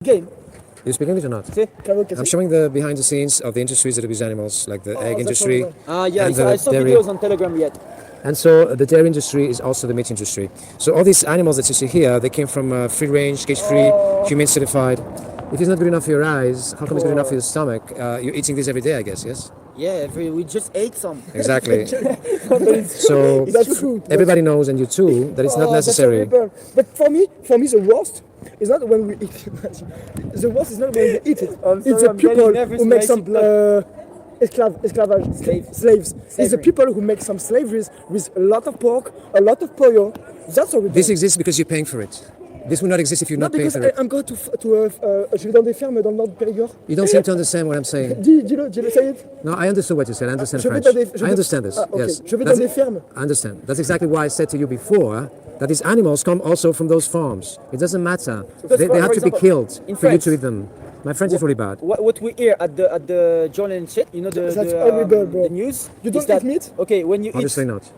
Game. You speak English or not? See? I'm showing the behind the scenes of the industries that abuse animals, like the egg industry. Yeah, and I saw dairy. videos on Telegram yet. And so the dairy industry is also the meat industry. So all these animals that you see here, they came from free range, cage free, humane certified. If it's not good enough for your eyes, how come it's good enough for your stomach? You're eating this every day, I guess, yes? Yeah, we just ate some. Exactly. So That's true. everybody knows, and you too, that it's not necessary. But for me, the worst is not when we eat. The worst is not when we eat it. It's the people who make some esclavage, slaves. It's the people who make some slaveries with a lot of pork, a lot of pollo. That's horrible. This exists because you're paying for it. This would not exist if you're not paying because for it. I'm going to je vais dans des fermes dans le nord du Périgord. You don't seem to understand what I'm saying. Dis-le, say it. No, I understood what you said. I understand Je vais French. dans des- je I vais- understand this. okay. Yes. Je vais That's dans des fermes. I understand. That's exactly why I said to you before that these animals come also from those farms. It doesn't matter. They for have to be example, killed in for you France- to eat them. My French is really bad. What we hear at the journal and shit, you know That's horrible, bro. the news. You is don't that, eat meat? Okay, when you Obviously eat not.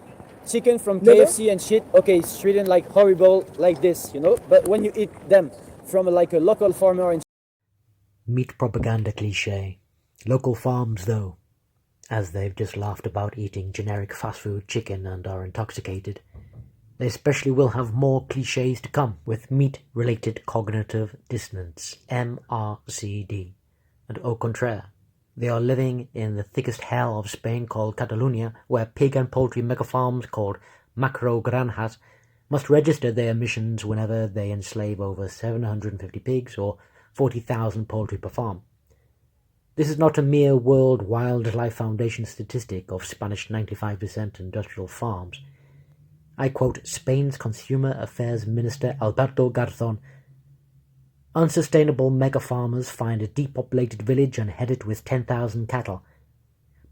chicken from Never? KFC and shit, okay, it's treated like horrible, like this, you know. But when you eat them from like a local farmer and Meat propaganda cliché. Local farms, though, as they've just laughed about eating generic fast food chicken and are intoxicated, they especially will have more clichés to come with meat-related cognitive dissonance, MRCD, and au contraire. They are living in the thickest hell of Spain called Catalonia, where pig and poultry megafarms called macrogranjas must register their emissions whenever they enslave over 750 pigs or 40,000 poultry per farm. This is not a mere World Wildlife Foundation statistic of Spanish 95% industrial farms. I quote Spain's Consumer Affairs Minister Alberto Garzón. Unsustainable mega farmers find a depopulated village and head it with 10,000 cattle,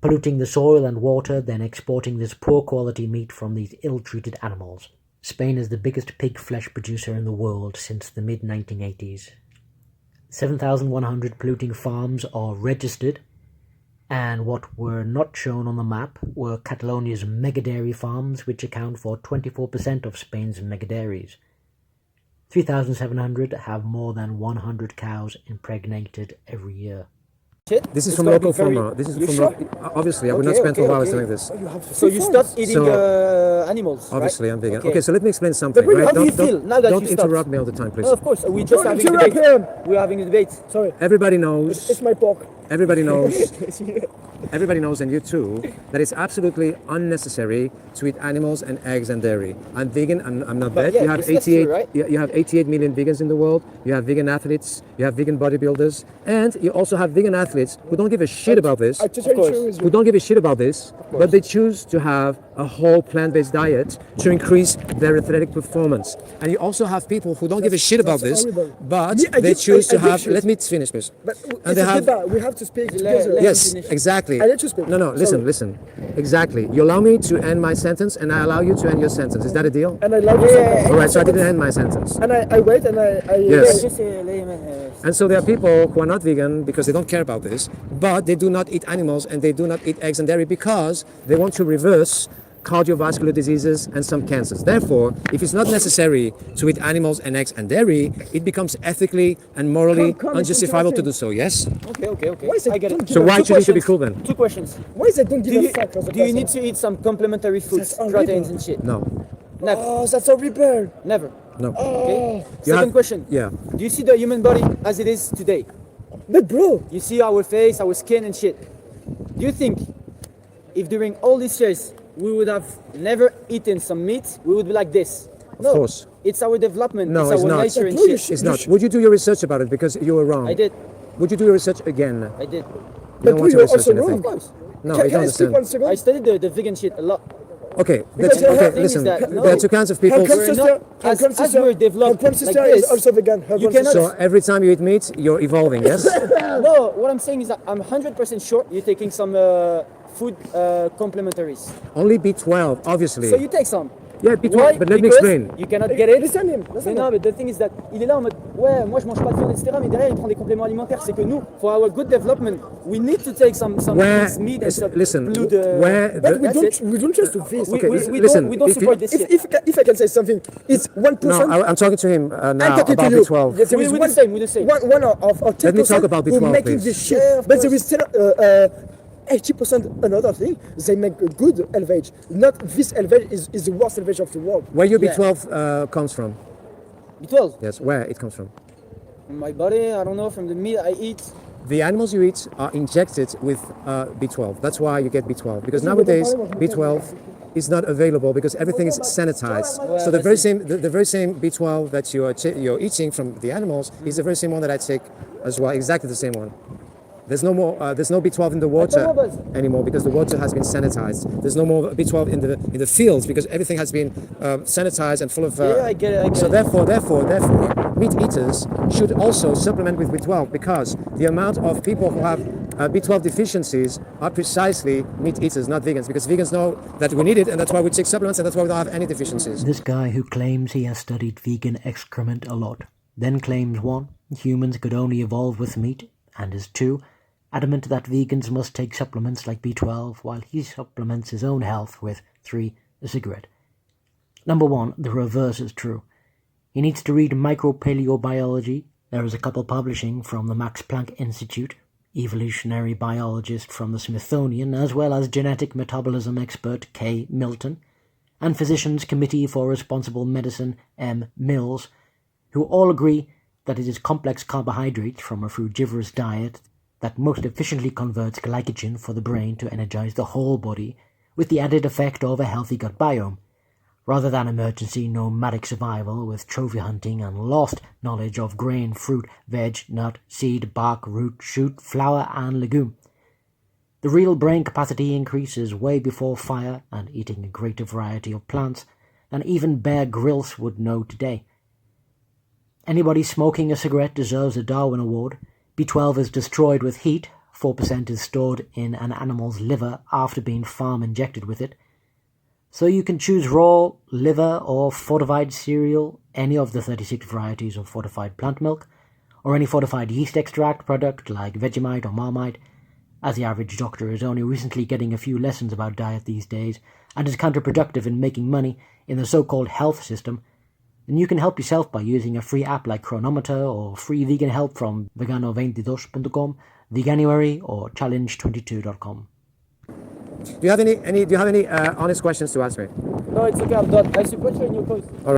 polluting the soil and water, then exporting this poor quality meat from these ill-treated animals. Spain is the biggest pig flesh producer in the world since the mid-1980s. 7,100 polluting farms are registered, and what were not shown on the map were Catalonia's mega-dairy farms, which account for 24% of Spain's mega-dairies. 3,700 have more than 100 cows impregnated every year. shit. This is It's from gonna local be very- farmer. This is You from sure? obviously. I would not Okay, spend 12 hours okay. doing this. So you stop eating So- animals, Obviously, right? I'm vegan. Okay. Okay, so let me explain something. But Right? how do you Don't- feel don't- now that don't you stopped? interrupt me all the time, please. No, of course, we just Don't having a interrupt debate. him. We're having a debate. Sorry, Everybody knows. it's my pork. Everybody knows. Everybody knows, and you too, that it's absolutely unnecessary to eat animals and eggs and dairy. I'm vegan. I'm not But that. yeah, You have it's necessary, 88. right? You have 88 million vegans in the world. You have vegan athletes. You have vegan bodybuilders, and you also have vegan athletes who don't give a shit about this. I totally course. agree with Who you. don't give a shit about this, but they choose to have a whole plant-based diet to increase their athletic performance. And you also have people who don't give a shit about That's this, horrible. but Yeah, I they give- choose I to give have. shit. Let me finish, please. But And it's they a have. debate. We have to speak together. Yes, finish. exactly. I let you speak. No, listen, Sorry. listen. Exactly. You allow me to end my sentence, and I allow you to end your sentence. Is that a deal? And I love you. Yeah, All right, so I didn't end my sentence. And I wait and I Yes. Just layman. And so there are people who are not vegan because they don't care about this, but they do not eat animals and they do not eat eggs and dairy because they want to reverse cardiovascular diseases and some cancers. Therefore, if it's not necessary to eat animals and eggs and dairy, it becomes ethically and morally Come, unjustifiable to it's do so, yes? Okay. Why is it I get don't it. give So a- why Two should you be questions. cool then? Two questions. Why is it don't give Do a you, fuck as a do you person? need to eat some complementary foods, That's horrible. proteins and shit? No. Never. Oh, that's horrible. Never. No. Okay. You Second have- question. Yeah. Do you see the human body as it is today? But bro, You see our face, our skin and shit. Do you think if during all these years we would have never eaten some meat, we would be like this? Of course. It's our development, No, it's it's our not. nature and No, you shit. should- It's not. Would you do your research about it because you were wrong? I did. Would you do your research again? I did. You But don't want to you're research also anything. wrong. Of course. No, can you don't I speak one understand. I second? studied the vegan shit a lot. Okay, Because the okay, thing is listen. that, no. There are two kinds of people. Her We're sister, not- her as sister, we're developed her like sister this, is also vegan. Her you sister- cannot- So every time you eat meat, you're evolving, yes? No, what I'm saying is that I'm 100% sure you're taking some food complementaries. Only B12, obviously. So you take some. Yeah, B12, Why? but let me Because explain. you cannot get it. Listen him. Mais Listen non, him. mais the thing is that il est là en mode ouais, moi je mange pas de viande, etc. Mais derrière il prend des compléments alimentaires. C'est que nous, for our good development, we need to take some Where, this meat and some listen, blood. where But the, we don't just do this. We, Okay, we listen, don't if you- support this shit. If I can say something, it's 1%. no, I'm talking to him I'm now talking about to you. B12. Yes, there We is the one, same, we the same. one of 10% Let me talk about who B12, making please. this shit. Yeah, of but there course. is still 80% another thing. They make a good LVH. Not this LVH is the worst LVH of the world. Where your Yeah. B12 comes from? B12. Yes, where it comes from? My body, I don't know, from the meat I eat. The animals you eat are injected with B12. That's why you get B12. Because nowadays B12 is not available because everything is sanitized. So the very same B12 that you're eating from the animals is the very same one that I take as well. Exactly the same one. There's no more. There's no B12 in the water anymore because the water has been sanitized. There's no more B12 in the fields because everything has been sanitized and full of. Yeah, I get it. So therefore, meat eaters should also supplement with B12 because the amount of people who have B12 deficiencies are precisely meat eaters, not vegans, because vegans know that we need it and that's why we take supplements and that's why we don't have any deficiencies. This guy who claims he has studied vegan excrement a lot, then claims 1. Humans could only evolve with meat, and is 2. Adamant that vegans must take supplements like B12 while he supplements his own health with 3. A cigarette. Number 1, the reverse is true. He needs to read micropaleobiology. There is a couple publishing from the Max Planck Institute, evolutionary biologist from the Smithsonian, as well as genetic metabolism expert K. Milton, and Physicians Committee for Responsible Medicine M. Mills, who all agree that it is complex carbohydrates from a frugivorous diet that most efficiently converts glycogen for the brain to energize the whole body, with the added effect of a healthy gut biome, rather than emergency nomadic survival with trophy hunting and lost knowledge of grain, fruit, veg, nut, seed, bark, root, shoot, flower, and legume. The real brain capacity increases way before fire and eating a greater variety of plants than even Bear Grylls would know today. Anybody smoking a cigarette deserves a Darwin Award. B12 is destroyed with heat. 4% is stored in an animal's liver after being farm injected with it. So you can choose raw, liver, or fortified cereal, any of the 36 varieties of fortified plant milk, or any fortified yeast extract product like Vegemite or Marmite, as the average doctor is only recently getting a few lessons about diet these days and is counterproductive in making money in the so-called health system. Then you can help yourself by using a free app like Chronometer or free vegan help from vegano22.com, Veganuary, or challenge22.com. Do you have any honest questions to ask me? No, it's okay, I'm done. I support you in your cause.